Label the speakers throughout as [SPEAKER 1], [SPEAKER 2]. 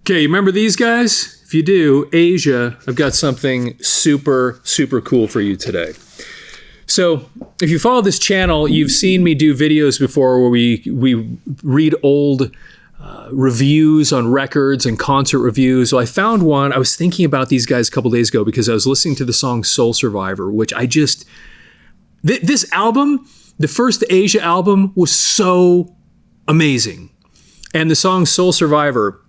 [SPEAKER 1] Okay, you remember these guys? If you do, Asia, I've got something super, super cool for you today. So if you follow this channel, you've seen me do videos before where we read old reviews on records and concert reviews. So I found one. I was thinking about these guys a couple days ago because I was listening to the song Soul Survivor, which I just... This album, the first Asia album, was so amazing. And the song Soul Survivor,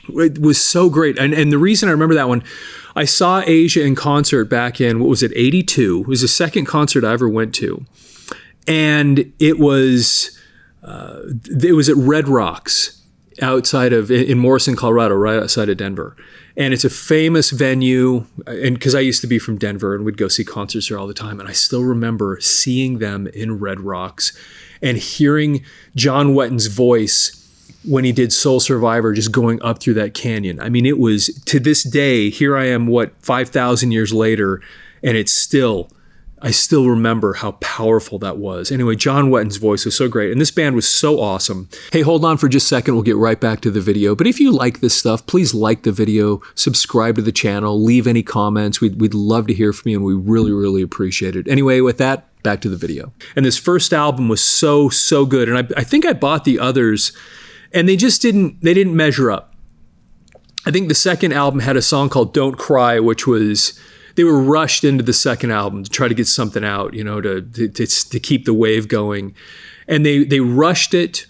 [SPEAKER 1] it was so great. And the reason I remember that one, I saw Asia in concert back in, 82? It was the second concert I ever went to. And it was at Red Rocks in Morrison, Colorado, right outside of Denver. And it's a famous venue, and because I used to be from Denver and we'd go see concerts there all the time. And I still remember seeing them in Red Rocks and hearing John Wetton's voice when he did Soul Survivor, just going up through that canyon. I mean, it was, to this day, here I am, 5,000 years later, and I still remember how powerful that was. Anyway, John Wetton's voice was so great, and this band was so awesome. Hey, hold on for just a second. We'll get right back to the video. But if you like this stuff, please like the video, subscribe to the channel, leave any comments. We'd love to hear from you, and we really, really appreciate it. Anyway, with that, back to the video. And this first album was so, so good. And I think I bought the others, and they didn't measure up. I think the second album had a song called Don't Cry, which was... They were rushed into the second album to try to get something out, to keep the wave going. And they rushed it.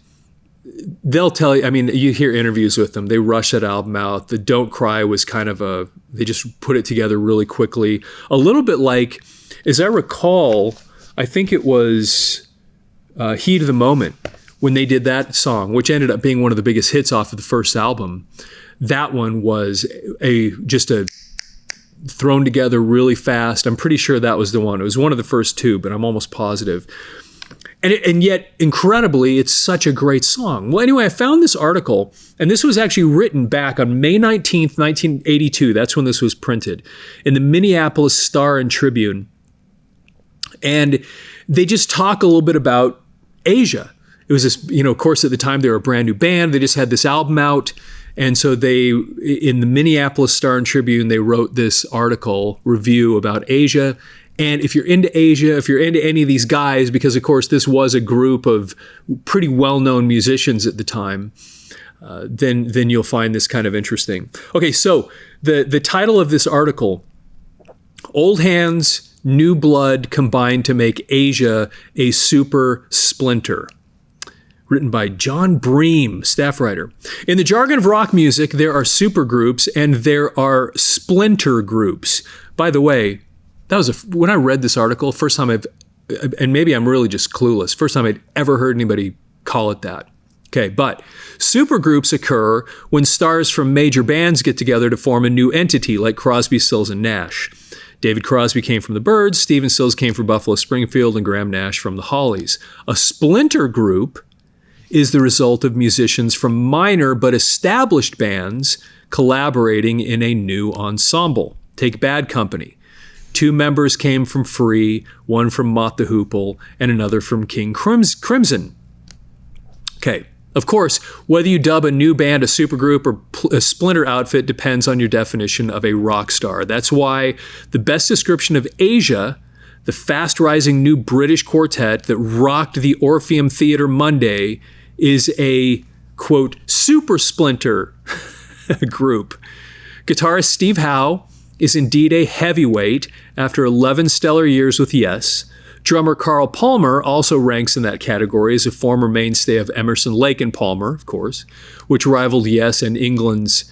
[SPEAKER 1] They'll tell you, I mean, you hear interviews with them. They rushed that album out. The Don't Cry was kind of they just put it together really quickly. A little bit like, as I recall, I think it was Heat of the Moment when they did that song, which ended up being one of the biggest hits off of the first album. That one was just a thrown together really fast. I'm pretty sure that was the one. It was one of the first two, but I'm almost positive. And yet, incredibly, it's such a great song. Well, anyway, I found this article, and this was actually written back on May 19th, 1982. That's when this was printed, in the Minneapolis Star and Tribune. And they just talk a little bit about Asia. It was this, of course, at the time, they were a brand new band. They just had this album out. And so in the Minneapolis Star and Tribune, they wrote this review about Asia. And if you're into Asia, if you're into any of these guys, because of course this was a group of pretty well-known musicians at the time, then you'll find this kind of interesting. Okay, so the title of this article, Old Hands, New Blood Combined to Make Asia a Super Splinter. Written by John Bream, staff writer. In the jargon of rock music, there are supergroups and there are splinter groups. By the way, when I read this article, first time and maybe I'm really just clueless, first time I'd ever heard anybody call it that. Okay, but supergroups occur when stars from major bands get together to form a new entity, like Crosby, Stills, and Nash. David Crosby came from the Byrds, Stephen Stills came from Buffalo Springfield, and Graham Nash from the Hollies. A splinter group is the result of musicians from minor but established bands collaborating in a new ensemble. Take Bad Company. 2 members came from Free, one from Mott the Hoople, and another from King Crimson. Okay, of course, whether you dub a new band a supergroup or a splinter outfit depends on your definition of a rock star. That's why the best description of Asia, the fast-rising new British quartet that rocked the Orpheum Theatre Monday, is a, quote, super splinter group. Guitarist Steve Howe is indeed a heavyweight after 11 stellar years with Yes. Drummer Carl Palmer also ranks in that category as a former mainstay of Emerson, Lake and Palmer, of course, which rivaled Yes and England's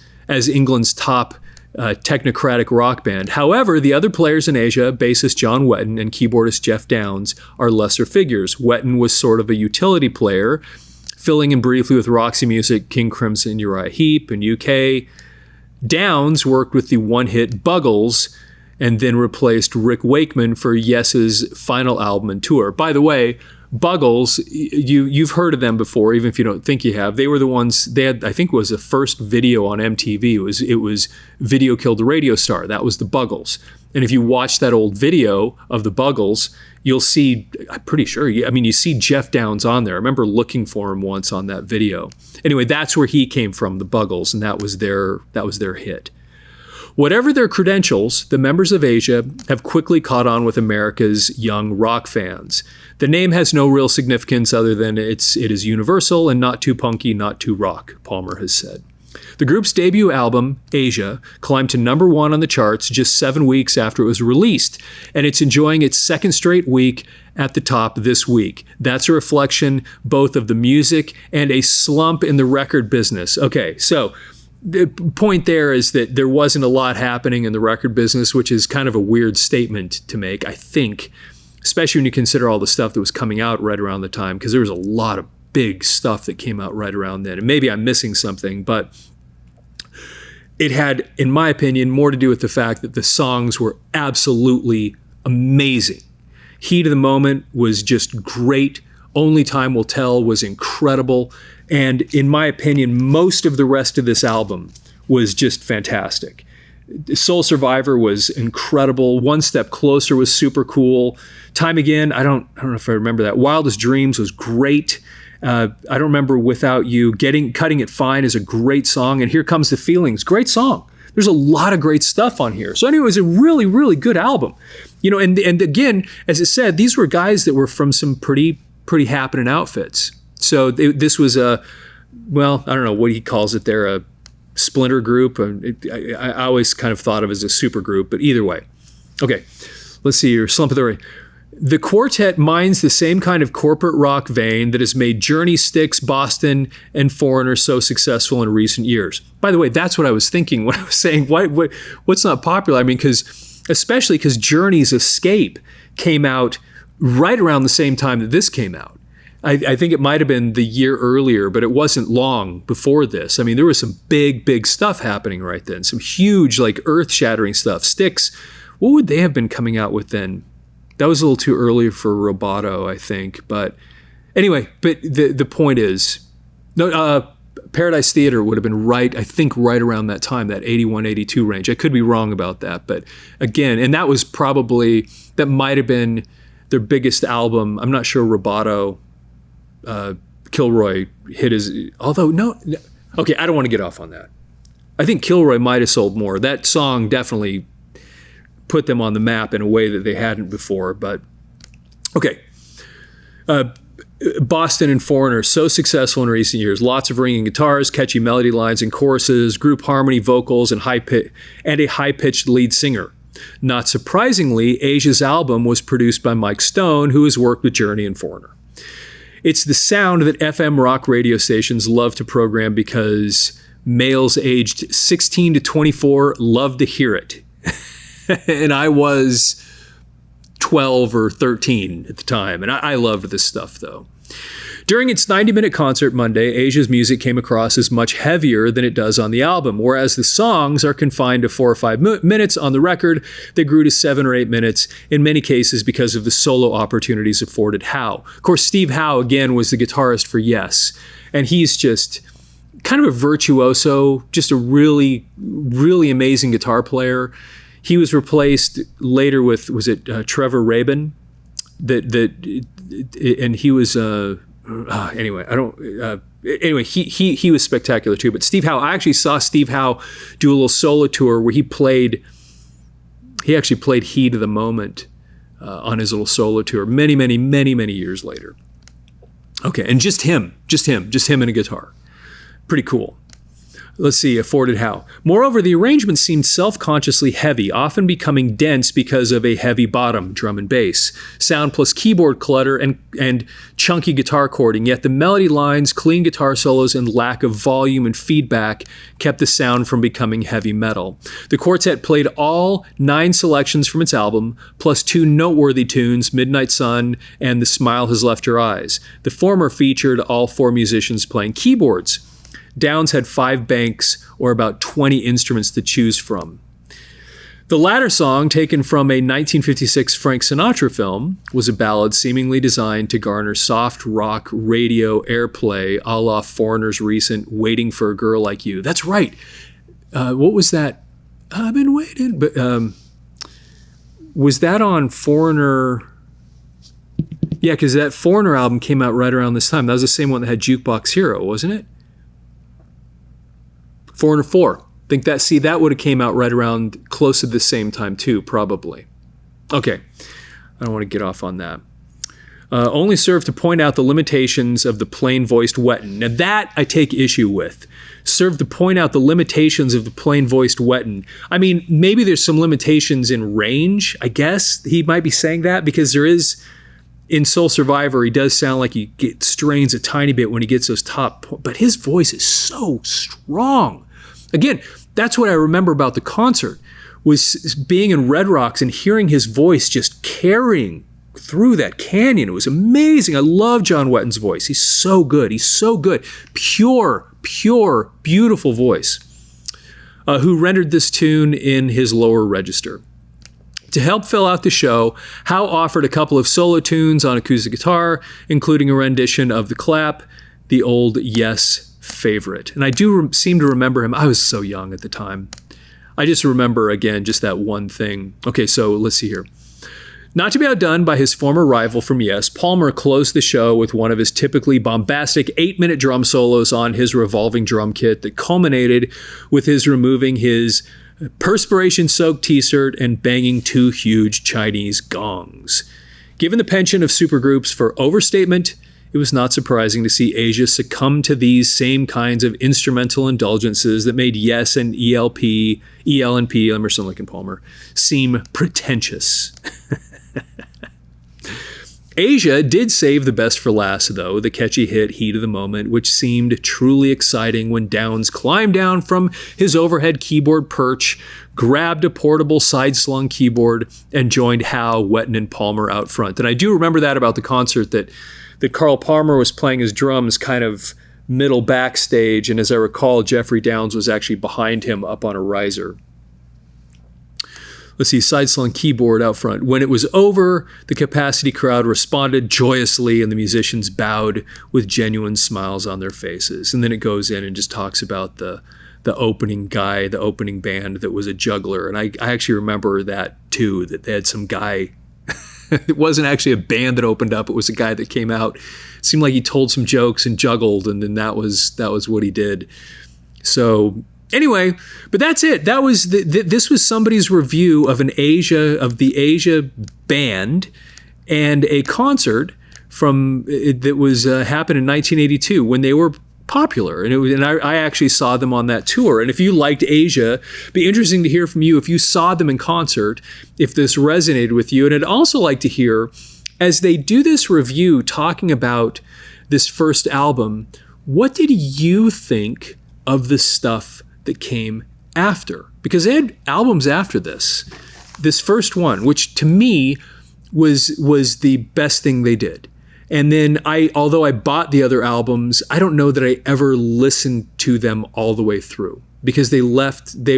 [SPEAKER 1] top technocratic rock band. However, the other players in Asia, bassist John Wetton and keyboardist Geoff Downes, are lesser figures. Wetton was sort of a utility player, filling in briefly with Roxy Music, King Crimson, Uriah Heep, and UK. Downes worked with the one-hit Buggles and then replaced Rick Wakeman for Yes's final album and tour. By the way, Buggles, you've heard of them before, even if you don't think you have. They were the ones, they had, I think it was the first video on MTV. It was Video Killed the Radio Star. That was the Buggles. And if you watch that old video of the Buggles, you'll see, I'm pretty sure, you see Geoff Downes on there. I remember looking for him once on that video. Anyway, that's where he came from, the Buggles, and that was their hit. Whatever their credentials, the members of Asia have quickly caught on with America's young rock fans. The name has no real significance other than it is universal and not too punky, not too rock, Palmer has said. The group's debut album, Asia, climbed to #1 on the charts just 7 weeks after it was released, and it's enjoying its second straight week at the top this week. That's a reflection both of the music and a slump in the record business. Okay, so the point there is that there wasn't a lot happening in the record business, which is kind of a weird statement to make, I think, especially when you consider all the stuff that was coming out right around the time, because there was a lot of big stuff that came out right around then. And maybe I'm missing something, but it had, in my opinion, more to do with the fact that the songs were absolutely amazing. Heat of the Moment was just great. Only Time Will Tell was incredible. And in my opinion, most of the rest of this album was just fantastic. Soul Survivor was incredible. One Step Closer was super cool. Time Again, I don't know if I remember that. Wildest Dreams was great. I don't remember Without You. Cutting It Fine is a great song. And Here Comes the Feelings, great song. There's a lot of great stuff on here. So anyway, it was a really, really good album. And again, as I said, these were guys that were from some pretty happening outfits. So this was I don't know what he calls it there, a splinter group. I always kind of thought of it as a super group, but either way. Okay, let's see here, Slump of the Ray. The quartet mines the same kind of corporate rock vein that has made Journey, Styx, Boston, and Foreigner so successful in recent years. By the way, that's what I was thinking when I was saying, what's not popular? I mean, especially because Journey's Escape came out right around the same time that this came out. I think it might have been the year earlier, but it wasn't long before this. I mean, there was some big stuff happening right then. Some huge, like, earth-shattering stuff. Styx, what would they have been coming out with then? That was a little too early for Roboto, I think. But anyway, but the point is, Paradise Theater would have been right around that time, that 81, 82 range. I could be wrong about that. But again, and that might have been their biggest album. I'm not sure Roboto... Kilroy hit his, although no, okay, I don't want to get off on that. I think Kilroy might have sold more. That song definitely put them on the map in a way that they hadn't before, but okay. Boston and Foreigner, so successful in recent years. Lots of ringing guitars, catchy melody lines and choruses, group harmony vocals, and a high-pitched lead singer. Not surprisingly, Asia's album was produced by Mike Stone, who has worked with Journey and Foreigner. It's the sound that FM rock radio stations love to program because males aged 16 to 24 love to hear it. And I was 12 or 13 at the time, and I loved this stuff, though. During its 90-minute concert Monday, Asia's music came across as much heavier than it does on the album, whereas the songs are confined to 4 or 5 minutes on the record. They grew to 7 or 8 minutes, in many cases because of the solo opportunities afforded Howe. Of course, Steve Howe, again, was the guitarist for Yes, and he's just kind of a virtuoso, just a really, really amazing guitar player. He was replaced later with, was it Trevor Rabin? And he was... anyway, he was spectacular too. But Steve Howe, I actually saw Steve Howe do a little solo tour where he actually played Heat of the Moment on his little solo tour many years later. Okay, and just him and a guitar. Pretty cool. Let's see, afforded Howe. Moreover, the arrangement seemed self-consciously heavy, often becoming dense because of a heavy bottom, drum and bass, sound plus keyboard clutter and chunky guitar chording, yet the melody lines, clean guitar solos, and lack of volume and feedback kept the sound from becoming heavy metal. The quartet played all 9 selections from its album, plus 2 noteworthy tunes, Midnight Sun and The Smile Has Left Your Eyes. The former featured all 4 musicians playing keyboards. Downes had 5 banks, or about 20 instruments to choose from. The latter song, taken from a 1956 Frank Sinatra film, was a ballad seemingly designed to garner soft rock radio airplay a la Foreigner's recent Waiting for a Girl Like You. That's right. What was that? I've been waiting. But was that on Foreigner? Yeah, because that Foreigner album came out right around this time. That was the same one that had Jukebox Hero, wasn't it? Foreigner 4. Think that, see, that would have came out right around close to the same time too, probably. Okay, I don't want to get off on that. Only served to point out the limitations of the plain-voiced Wetton. Now that I take issue with. Served to point out the limitations of the plain-voiced Wetton. I mean, maybe there's some limitations in range, I guess. He might be saying that because there is, in Soul Survivor, he does sound like he strains a tiny bit when he gets those top, but his voice is so strong. Again, that's what I remember about the concert, was being in Red Rocks and hearing his voice just carrying through that canyon. It was amazing. I love John Wetton's voice. He's so good. He's so good. Pure, beautiful voice. Who rendered this tune in his lower register. To help fill out the show, Howe offered a couple of solo tunes on acoustic guitar, including a rendition of The Clap, the old Yes favorite. And I do seem to remember him. I was so young at the time. I just remember, again, just that one thing. Okay, so let's see here. Not to be outdone by his former rival from Yes, Palmer closed the show with one of his typically bombastic 8-minute drum solos on his revolving drum kit that culminated with his removing his perspiration-soaked t-shirt and banging 2 huge Chinese gongs. Given the penchant of supergroups for overstatement, it was not surprising to see Asia succumb to these same kinds of instrumental indulgences that made Yes and EL&P, Emerson, Lake and Palmer, seem pretentious. Asia did save the best for last, though, the catchy hit Heat of the Moment, which seemed truly exciting when Downes climbed down from his overhead keyboard perch, grabbed a portable side-slung keyboard, and joined Howe, Wetton, and Palmer out front. And I do remember that about the concert, that Carl Palmer was playing his drums kind of middle backstage, and as I recall, Geoffrey Downes was actually behind him up on a riser. Let's see, side-slung keyboard out front. When it was over, the capacity crowd responded joyously and the musicians bowed with genuine smiles on their faces. And then it goes in and just talks about the opening guy, the opening band that was a juggler. And I actually remember that too, that they had some guy. It wasn't actually a band that opened up. It was a guy that came out. It seemed like he told some jokes and juggled, and then that was what he did. So anyway, but that's it. That was this was somebody's review of the Asia band and a concert that was happened in 1982 when they were popular, and I actually saw them on that tour. And if you liked Asia, it'd be interesting to hear from you if you saw them in concert, if this resonated with you. And I'd also like to hear, as they do this review talking about this first album, what did you think of the stuff that came after? Because they had albums after this first one, which to me was the best thing they did. And then although I bought the other albums, I don't know that I ever listened to them all the way through, because they left me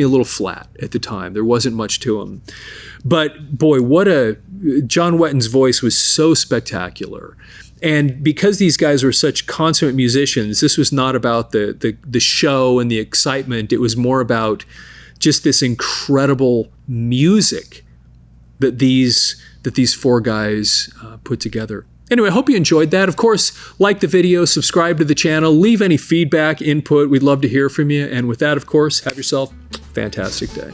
[SPEAKER 1] a little flat at the time. There wasn't much to them. But boy, John Wetton's voice was so spectacular. And because these guys were such consummate musicians, this was not about the show and the excitement. It was more about just this incredible music that these 4 guys put together. Anyway, I hope you enjoyed that. Of course, like the video, subscribe to the channel, leave any feedback, input. We'd love to hear from you. And with that, of course, have yourself a fantastic day.